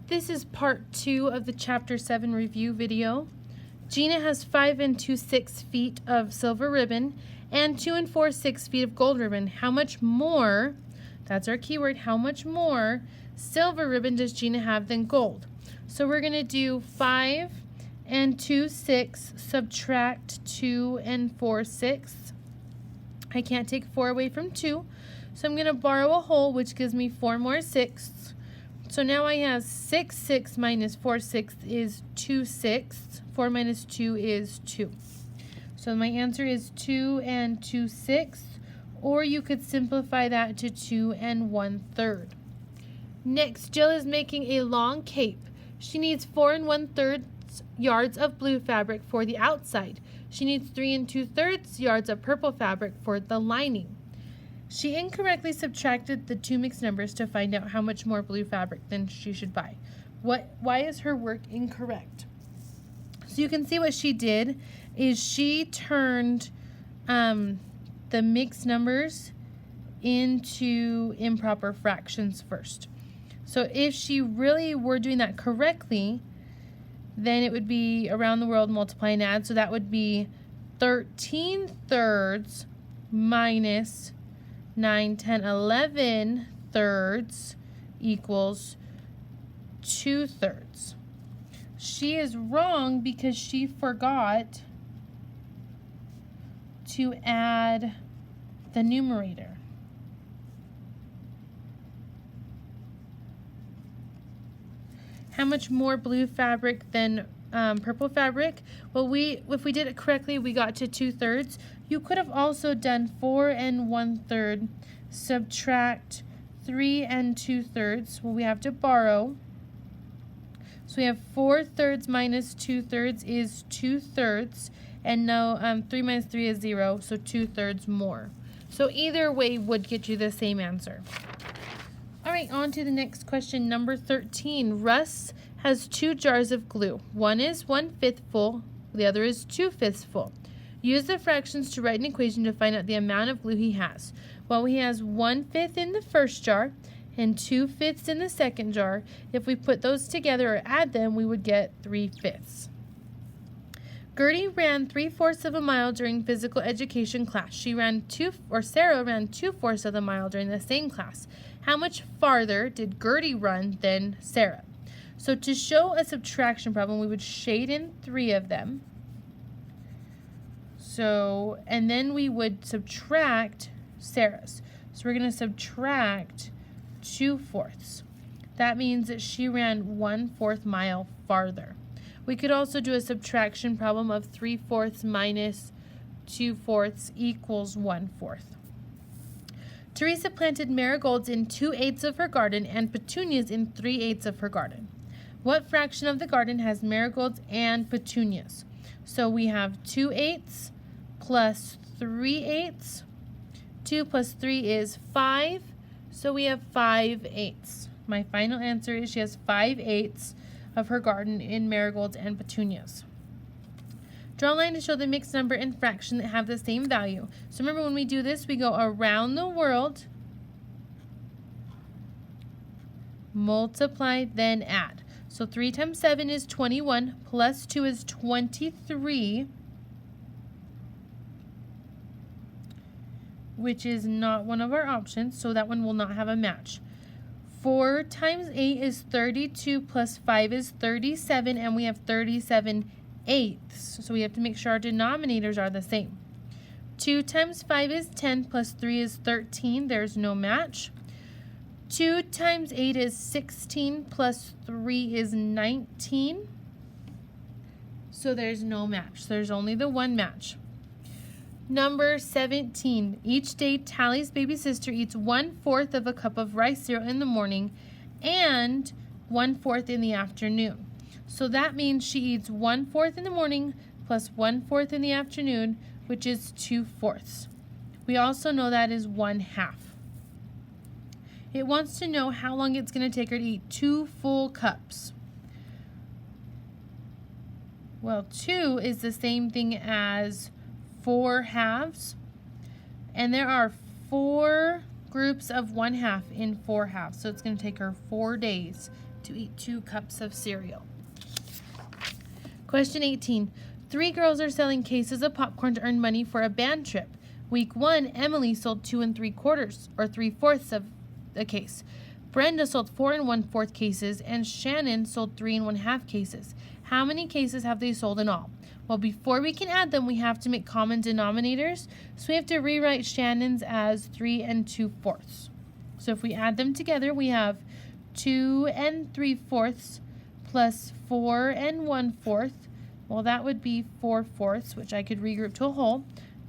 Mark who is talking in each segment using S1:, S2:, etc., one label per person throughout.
S1: This is part 2 of the Chapter 7 review video. Gina has 5 2/6 feet of silver ribbon and 2 4/6 feet of gold ribbon. How much more, that's our keyword, how much more silver ribbon does Gina have than gold? So we're going to do 5 2/6 subtract 2 4/6. I can't take 4 away from 2, so I'm going to borrow a whole, which gives me 4 more 6. So now I have 6 minus 4/6 is 2/6. 4 minus 2 is 2. So my answer is 2 2/6, or you could simplify that to 2 1/3. Next, Jill is making a long cape. She needs 4 1/3 yards of blue fabric for the outside. She needs 3 2/3 yards of purple fabric for the lining. She incorrectly subtracted the two mixed numbers to find out how much more blue fabric than she should buy. Why is her work incorrect? So you can see what she did is she turned the mixed numbers into improper fractions first. So if she really were doing that correctly, then it would be around the world multiply and add. So that would be 13 thirds minus 9, 10, 11 thirds equals 2/3. She is wrong because she forgot to add the numerator. How much more blue fabric than purple fabric? Well, if we did it correctly, we got to 2/3. You could have also done 4 1/3 subtract 3 2/3. Well, we have to borrow. So we have 4/3 minus 2/3 is 2/3, and now 3 minus 3 is 0, so 2/3 more. So either way would get you the same answer. All right, on to the next question, number 13. Russ has 2 jars of glue. One is 1/5 full, the other is 2/5 full. Use the fractions to write an equation to find out the amount of glue he has. Well, he has 1/5 in the first jar and 2/5 in the second jar. If we put those together or add them, we would get 3/5. Gertie ran 3/4 of a mile during physical education class. Sarah ran 2/4 of a mile during the same class. How much farther did Gertie run than Sarah? So to show a subtraction problem, we would shade in 3 of them. So, and then we would subtract Sarah's. So we're going to subtract 2/4. That means that she ran 1/4 mile farther. We could also do a subtraction problem of 3/4 minus 2/4 equals 1/4. Teresa planted marigolds in 2/8 of her garden and petunias in 3/8 of her garden. What fraction of the garden has marigolds and petunias? So we have 2/8 plus 3/8. 2 plus 3 is 5. So we have 5/8. My final answer is she has 5/8 of her garden in marigolds and petunias. Draw a line to show the mixed number and fraction that have the same value. So remember, when we do this, we go around the world, multiply, then add. So 3 times 7 is 21, plus 2 is 23, which is not one of our options, so that one will not have a match. 4 times 8 is 32, plus 5 is 37, and we have 37/8. So we have to make sure our denominators are the same. 2 times 5 is 10, plus 3 is 13. There's no match. 2 times 8 is 16, plus 3 is 19. So there's no match. There's only the one match. Number 17. Each day, Tally's baby sister eats 1/4 of a cup of rice cereal in the morning and 1/4 in the afternoon. So that means she eats 1/4 in the morning plus 1/4 in the afternoon, which is 2/4. We also know that is 1/2. It wants to know how long it's going to take her to eat 2 full cups. Well, 2 is the same thing as 4 halves, and there are 4 groups of 1/2 in 4 halves, so it's going to take her 4 days to eat 2 cups of cereal. Question 18. 3 girls are selling cases of popcorn to earn money for a band trip. Week 1, Emily sold 2 3/4 or 3/4 of a case. Brenda sold 4 1/4 cases, and Shannon sold 3 1/2 cases. How many cases have they sold in all? Well, before we can add them, we have to make common denominators. So we have to rewrite Shannon's as 3 2/4. So if we add them together, we have 2 3/4 plus 4 1/4. Well, that would be 4/4, which I could regroup to a whole.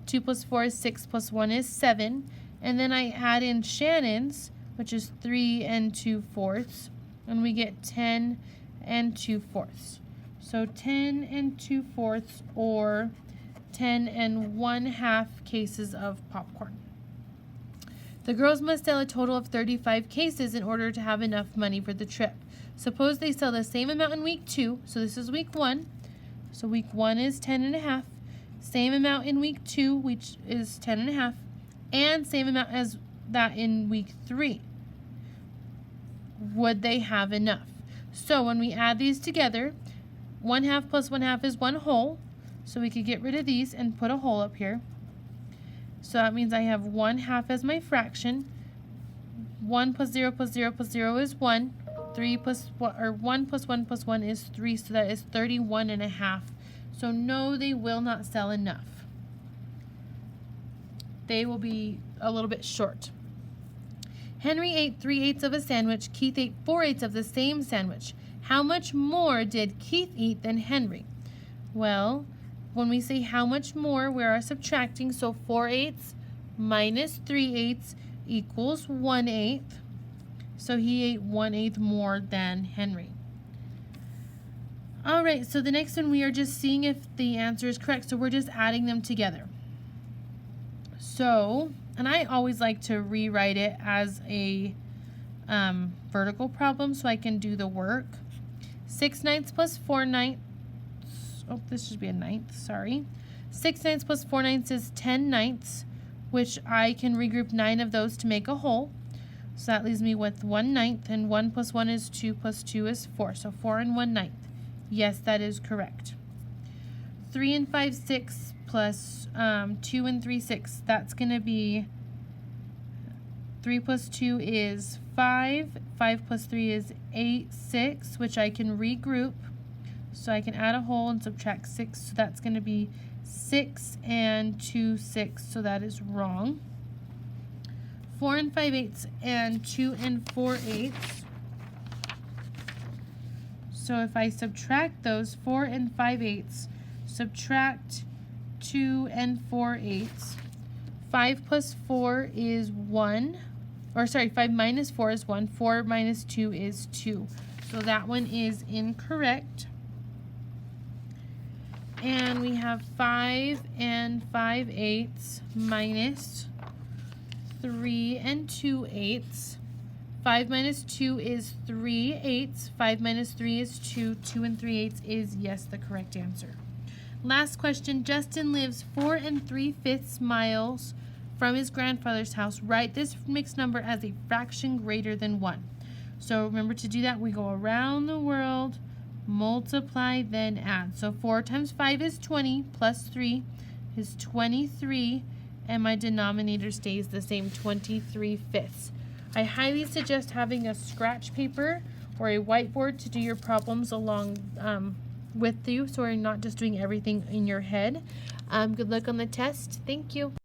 S1: 2 plus 4 is 6 plus 1 is 7. And then I add in Shannon's, which is 3 2/4, and we get 10 2/4. So 10 2/4 or 10 1/2 cases of popcorn. The girls must sell a total of 35 cases in order to have enough money for the trip. Suppose they sell the same amount in week 2, so this is week 1. So week 1 is 10 1/2. Same amount in week 2, which is 10 1/2, and same amount as that in week 3. Would they have enough? So when we add these together, 1/2 plus 1/2 is 1 whole. So we could get rid of these and put a whole up here. So that means I have 1/2 as my fraction. 1 plus 0 plus 0 plus 0 is 1. 1 plus 1 plus 1 is 3. So that is 31 1/2. So no, they will not sell enough. They will be a little bit short. Henry ate 3/8 of a sandwich. Keith ate 4/8 of the same sandwich. How much more did Keith eat than Henry? Well, when we say how much more, we are subtracting. So 4/8 minus 3/8 equals 1/8. So he ate 1/8 more than Henry. All right, so the next one, we are just seeing if the answer is correct. So we're just adding them together. So, and I always like to rewrite it as a vertical problem so I can do the work. 6/9 plus 4/9. Oh, this should be a 9th, sorry. 6/9 plus 4/9 is 10/9, which I can regroup 9 of those to make a whole. So that leaves me with 1/9, and 1 plus 1 is 2 plus 2 is 4. So 4 1/9. Yes, that is correct. 3 5/6 plus 2 3/6. That's going to be 3 plus 2 is 5. 5 plus 3 is 8, 6, which I can regroup. So I can add a whole and subtract 6. So that's going to be 6 2 6. So that is wrong. 4 5/8 and 2 4/8. So if I subtract those, 4 5/8, subtract 2 4/8, 5 plus 4 is 1, or sorry, 5 minus 4 is 1, 4 minus 2 is 2. So that one is incorrect. And we have 5 5/8 minus 3 2/8. 5 minus 2 is 3/8. 5 minus 3 is 2. 2 3/8 is, yes, the correct answer. Last question. Justin lives 4 3/5 miles from his grandfather's house. Write this mixed number as a fraction greater than 1. So remember, to do that, we go around the world, multiply, then add. So 4 times 5 is 20, plus 3 is 23, and my denominator stays the same, 23/5. I highly suggest having a scratch paper or a whiteboard to do your problems along with you, so you're not just doing everything in your head. Good luck on the test. Thank you.